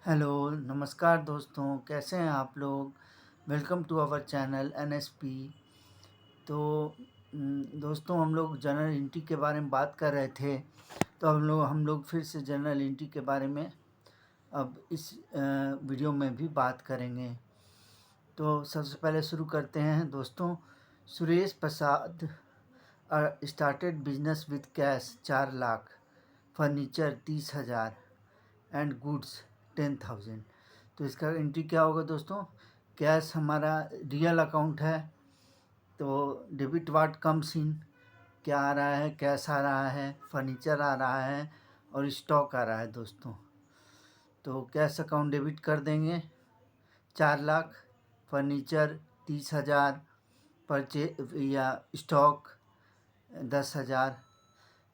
Hello, नमस्कार दोस्तों, कैसे हैं आप लोग? Welcome to our channel NSP. तो दोस्तों हम लोग जनरल एंट्री के बारे में बात कर रहे थे, तो हम लोग फिर से जनरल एंट्री के बारे में अब इस वीडियो में भी बात करेंगे। तो सबसे पहले शुरू करते हैं दोस्तों। Suresh Prasad started business with cash 4 lakh, furniture 30,000 and goods 10,000। तो इसका एंट्री क्या होगा दोस्तों? कैश हमारा रियल अकाउंट है, तो डेबिट वाट कम्स इन, क्या आ रहा है? कैश आ रहा है, फर्नीचर आ रहा है और स्टॉक आ रहा है दोस्तों। तो कैश अकाउंट डेबिट कर देंगे 4 लाख, फर्नीचर 30,000, परचे या स्टॉक 10,000।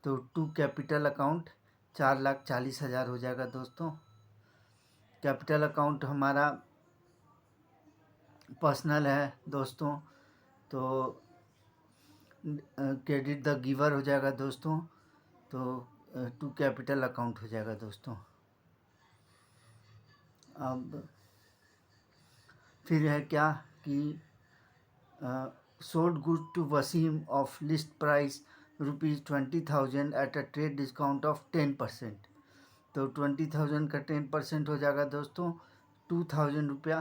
तो टू कैपिटल अकाउंट 4,40,000 हो जाएगा दोस्तों। कैपिटल अकाउंट हमारा पर्सनल है दोस्तों, तो क्रेडिट द गिवर हो जाएगा दोस्तों। तो टू कैपिटल अकाउंट हो जाएगा दोस्तों। अब फिर है क्या कि sold good to Wasim of list price ₹20,000 at a trade discount of 10%। तो 20,000 का 10% हो जाएगा दोस्तों 2,000 रुपया।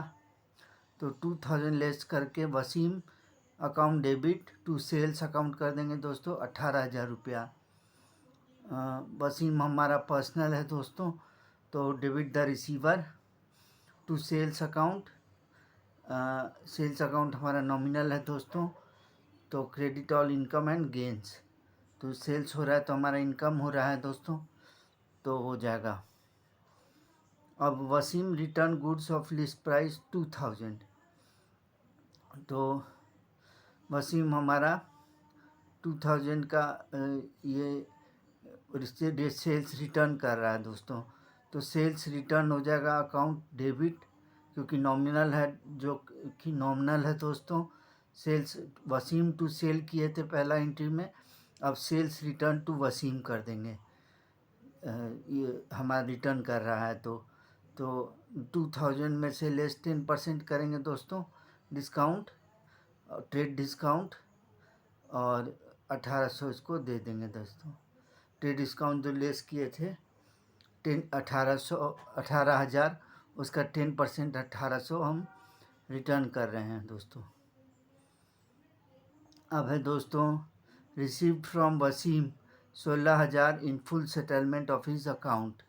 तो 2,000 लेस करके Wasim account debit to sales account कर देंगे दोस्तों 18,000 रुपया। वसीम हमारा पर्सनल है दोस्तों, तो debit the receiver to sales account. Sales account हमारा नॉमिनल है दोस्तों, तो credit all income and gains. तो सेल्स हो रहा है तो हमारा इनकम हो रहा है दोस्तों, तो हो जाएगा। अब Wasim return goods of list price 2,000। तो वसीम हमारा 2,000 का ये सेल्स रिटर्न कर रहा है दोस्तों। तो सेल्स रिटर्न हो जाएगा अकाउंट डेबिट, क्योंकि नॉमिनल है, जो कि नॉमिनल है दोस्तों। सेल्स वसीम टू सेल किए थे पहला एंट्री में, अब सेल्स रिटर्न टू वसीम कर देंगे। ये हमारा रिटर्न कर रहा है तो 2,000 में से लेस 10% करेंगे दोस्तों डिस्काउंट, ट्रेड डिस्काउंट, और 1,800 इसको दे देंगे दोस्तों। ट्रेड डिस्काउंट जो लेस किए थे 18,000, उसका 10% 1,800 हम रिटर्न कर रहे हैं दोस्तों। अब है दोस्तों received from Wasim 16,000 in full settlement of his account.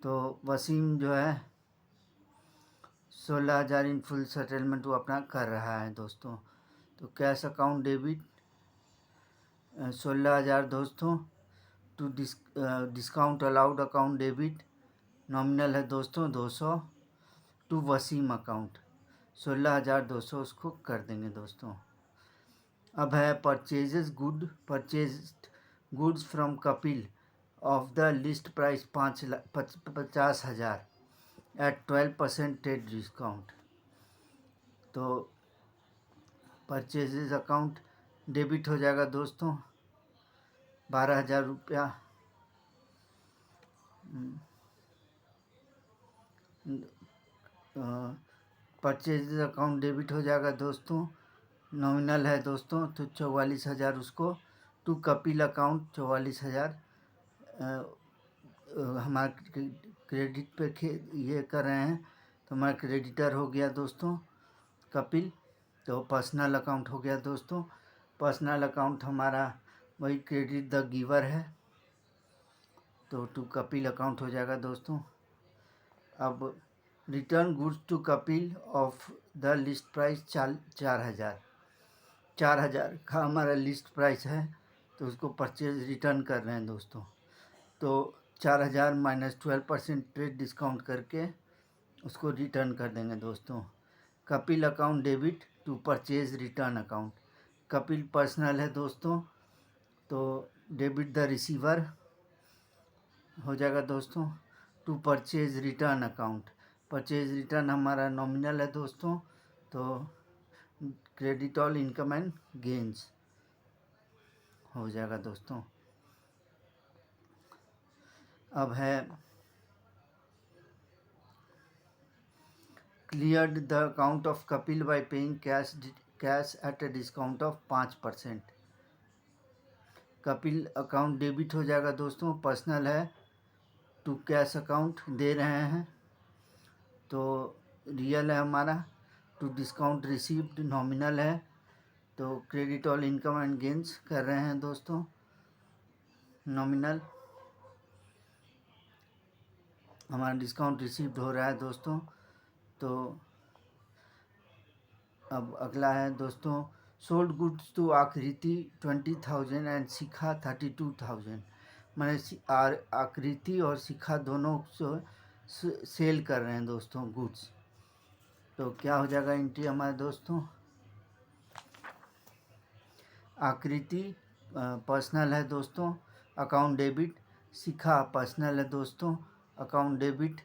तो वसीम जो है 16,000 इन फुल सेटलमेंट वो अपना कर रहा है दोस्तों। तो कैश अकाउंट डेबिट 16,000 दोस्तों to discount allowed account debit, nominal है दोस्तों 200, टू वसीम अकाउंट 16,200 उसको कर देंगे दोस्तों। अब है purchased goods from Kapil of the list price 50,000 at 12% trade discount. तो परचेजेज अकाउंट डेबिट हो जाएगा दोस्तों 12,000 रुपया। परचेज अकाउंट डेबिट हो जाएगा दोस्तों, नॉमिनल है दोस्तों, तो 44,000 उसको टू कपिल अकाउंट 44,000 हमारा क्रेडिट पे ये कर रहे हैं, तो हमारा क्रेडिटर हो गया दोस्तों कपिल। तो पर्सनल अकाउंट हो गया दोस्तों। पर्सनल अकाउंट हमारा वही क्रेडिट द गिवर है, तो टू कपिल अकाउंट हो जाएगा दोस्तों। अब return goods to Kapil of the list price 4,000 का हमारा लिस्ट प्राइस है, तो उसको परचेज रिटर्न कर रहे हैं दोस्तों। तो 4,000 माइनस 12% ट्रेड डिस्काउंट करके उसको रिटर्न कर देंगे दोस्तों। Kapil account debit to purchase return account. Kapil personal है दोस्तों, तो डेबिट द रिसीवर हो जाएगा दोस्तों to purchase return account. Purchase return हमारा नॉमिनल है दोस्तों, तो credit all income and gains हो जाएगा दोस्तों। अब है cleared the account of Kapil by paying cash at a discount of 5%। Kapil account debit हो जाएगा दोस्तों, पर्सनल है, टू कैश अकाउंट दे रहे हैं। तो रियल है हमारा, टू डिस्काउंट रिसीव्ड नॉमिनल है। तो credit all income and gains कर रहे हैं दोस्तों, नॉमिनल हमारा डिस्काउंट रिसीव्ड हो रहा है दोस्तों। तो अब अगला है दोस्तों, सोल्ड गुड्स टू आकृति 20,000 एंड शिखा 32,000। मैंने आकृति और शिखा दोनों सेल कर रहे हैं दोस्तों गुड्स। तो क्या हो जाएगा एंट्री हमारे दोस्तों, आकृति पर्सनल है दोस्तों, अकाउंट डेबिट, शिखा पर्सनल है दोस्तों, account debit,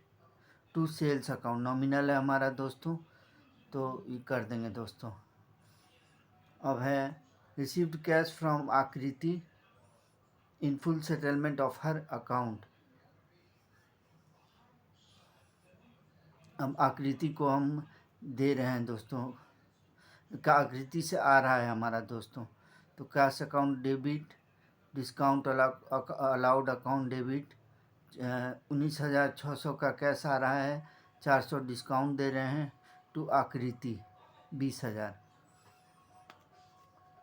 to sales account nominal है हमारा दोस्तों। तो ये कर देंगे दोस्तों। अब है रिसीव्ड कैश फ्रॉम आकृति इन full settlement of her account. अब आकृति को हम दे रहे हैं दोस्तों, का आकृति से आ रहा है हमारा दोस्तों। तो cash account debit, discount allowed account debit, 19,600 का कैश आ रहा है, 400 डिस्काउंट दे रहे हैं टू आकृति 20,000।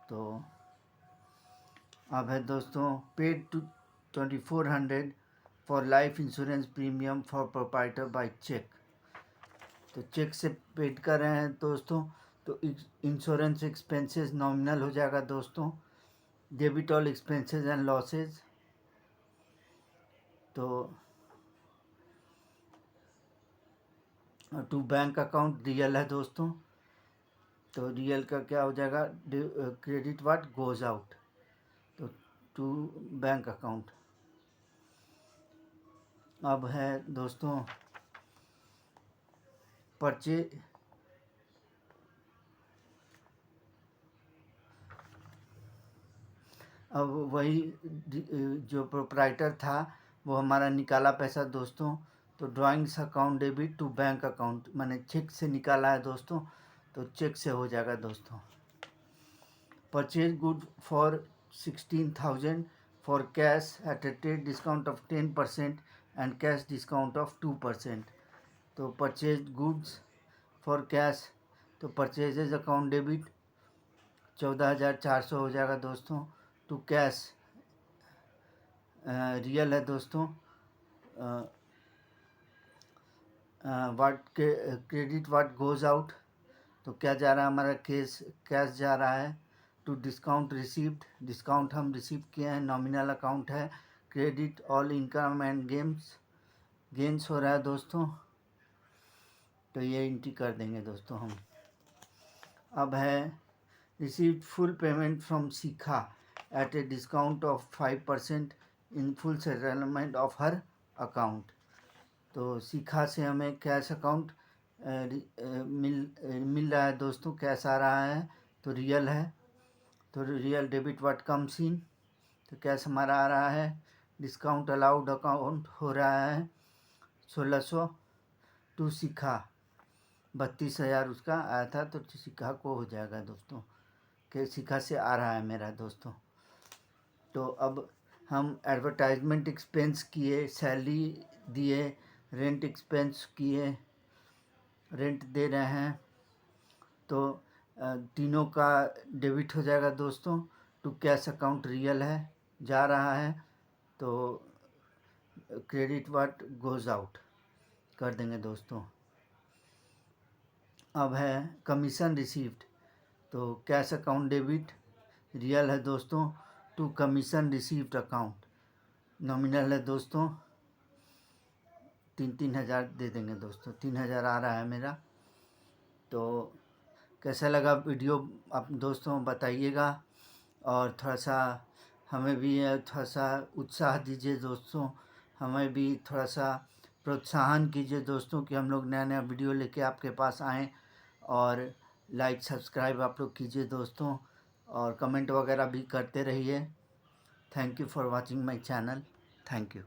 तो अब है दोस्तों paid to 2,400 for life insurance premium for proprietor by cheque. तो चेक से पेड कर रहे हैं दोस्तों। तो इंश्योरेंस एक्सपेंसेस नॉमिनल हो जाएगा दोस्तों, debit all expenses and losses. तो टू बैंक अकाउंट रियल है दोस्तों। तो रियल का क्या हो जाएगा, क्रेडिट व्हाट गोज आउट, तो टू बैंक अकाउंट। अब है दोस्तों परचेज, अब वही जो प्रोप्राइटर था वो हमारा निकाला पैसा दोस्तों। तो drawings account debit to bank account, मैंने चेक से निकाला है दोस्तों, तो चेक से हो जाएगा दोस्तों। Purchase good for 16,000 for cash at A trade discount of 10% and cash discount of 2%। तो परचेज गुड्स फॉर कैश, तो परचेजेज अकाउंट डेबिट 14,400 हो जाएगा दोस्तों, टू कैश रियल है दोस्तों। वाट क्रेडिट वाट गोज आउट, तो क्या जा रहा है हमारा कैश जा रहा है, टू डिस्काउंट रिसीव्ड, डिस्काउंट हम रिसीव किए हैं, नॉमिनल अकाउंट है। Credit all income and gains हो रहा है दोस्तों। तो ये एंट्री कर देंगे दोस्तों हम। अब है received full payment from Shikha at a discount of 5% in full settlement of her account. तो शिखा से हमें कैश अकाउंट मिल रहा है दोस्तों, कैश आ रहा है, तो रियल है। तो real debit what comes in, तो कैश हमारा आ रहा है, डिस्काउंट अलाउड अकाउंट हो रहा है 1,600 टू शिखा, 32,000 उसका आया था, तो शिखा को हो जाएगा दोस्तों, कि शिखा से आ रहा है मेरा दोस्तों। तो अब हम एडवर्टाइजमेंट एक्सपेंस किए, सैलरी दिए, रेंट एक्सपेंस किए, रेंट दे रहे हैं, तो तीनों का डेबिट हो जाएगा दोस्तों, टू कैश अकाउंट रियल है, जा रहा है। तो क्रेडिट व्हाट गोज आउट कर देंगे दोस्तों। अब है कमीशन रिसीव्ड, तो कैश अकाउंट डेबिट रियल है दोस्तों, to commission received account nominal है दोस्तों, 3,000 दे देंगे दोस्तों, 3,000 आ रहा है मेरा। तो कैसा लगा वीडियो आप दोस्तों बताइएगा, और थोड़ा सा हमें भी थोड़ा सा उत्साह दीजिए दोस्तों, हमें भी थोड़ा सा प्रोत्साहन कीजिए दोस्तों कि हम लोग नया नया वीडियो लेके आपके पास आएँ। और लाइक सब्सक्राइब आप लोग कीजिए दोस्तों, और कमेंट वगैरह भी करते रहिए। Thank you for watching my channel, thank you.